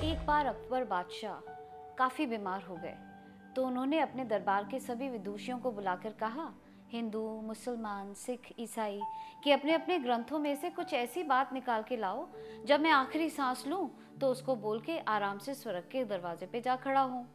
एक बार अकबर बादशाह काफ़ी बीमार हो गए तो उन्होंने अपने दरबार के सभी विदुषियों को बुलाकर कहा, हिंदू, मुसलमान, सिख, ईसाई, कि अपने अपने ग्रंथों में से कुछ ऐसी बात निकाल के लाओ जब मैं आखिरी सांस लूं तो उसको बोल के आराम से स्वर्ग के दरवाजे पे जा खड़ा हूँ।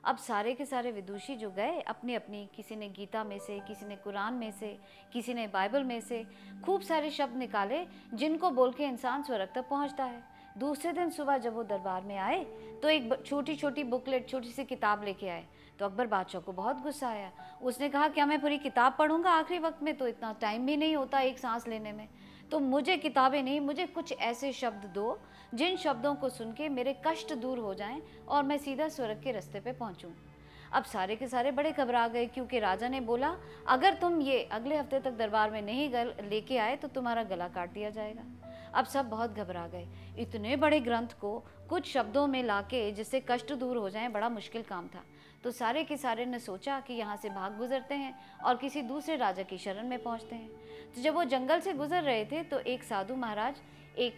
अब सारे के सारे विदुषी जो गए अपनी अपनी, किसी ने गीता में से, किसी ने कुरान में से, किसी ने बाइबल में से खूब सारे शब्द निकाले जिनको बोल के इंसान स्वर्ग तक पहुंचता है। दूसरे दिन सुबह जब वो दरबार में आए तो एक छोटी छोटी बुकलेट, छोटी सी किताब लेके आए। तो अकबर बादशाह को बहुत गुस्सा आया। उसने कहा, क्या मैं पूरी किताब पढ़ूंगा आखिरी वक्त में? तो इतना टाइम भी नहीं होता एक सांस लेने में। तो मुझे किताबें नहीं, मुझे कुछ ऐसे शब्द दो जिन शब्दों को सुन के मेरे कष्ट दूर हो जाएं और मैं सीधा स्वर्ग के रास्ते पे पहुंचूं। अब सारे के सारे बड़े घबरा गए क्योंकि राजा ने बोला, अगर तुम ये अगले हफ्ते तक दरबार में नहीं लेके आए तो तुम्हारा गला काट दिया जाएगा। अब सब बहुत घबरा गए। इतने बड़े ग्रंथ को कुछ शब्दों में लाके जिससे कष्ट दूर हो जाए बड़ा मुश्किल काम था। तो सारे के सारे ने सोचा कि यहाँ से भाग गुजरते हैं और किसी दूसरे राजा की शरण में पहुँचते हैं। तो जब वो जंगल से गुजर रहे थे तो एक साधु महाराज एक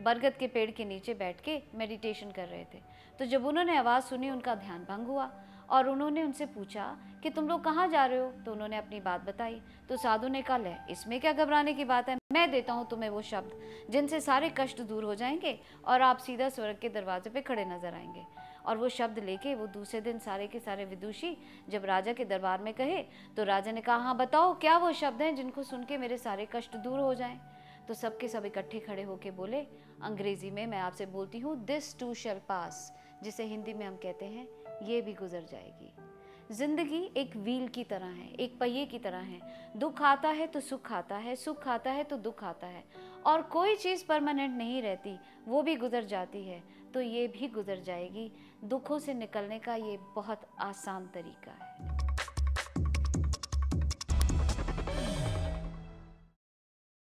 बरगद के पेड़ के नीचे बैठ के मेडिटेशन कर रहे थे। तो जब उन्होंने आवाज़ सुनी उनका ध्यान भंग हुआ और उन्होंने उनसे पूछा कि तुम लोग कहाँ जा रहे हो? तो उन्होंने अपनी बात बताई। तो साधु ने कहा, ले इसमें क्या घबराने की बात है, मैं देता हूँ तुम्हें वो शब्द जिनसे सारे कष्ट दूर हो जाएंगे और आप सीधा स्वर्ग के दरवाजे पे खड़े नजर आएंगे। और वो शब्द लेके वो दूसरे दिन सारे के सारे विदुषी जब राजा के दरबार में कहे तो राजा ने कहा, हाँ बताओ क्या वो शब्द हैं जिनको सुन के मेरे सारे कष्ट दूर हो जाएं? तो सबके सब इकट्ठे खड़े होके बोले, अंग्रेजी में मैं आपसे बोलती हूँ, दिस टू शैल पास, जिसे हिंदी में हम कहते हैं ये भी गुजर जाएगी। जिंदगी एक व्हील की तरह है, एक पहिए की तरह है। दुख आता है तो सुख आता है, सुख आता है तो दुख आता है, और कोई चीज़ परमानेंट नहीं रहती, वो भी गुजर जाती है। तो ये भी गुजर जाएगी। दुखों से निकलने का ये बहुत आसान तरीका है।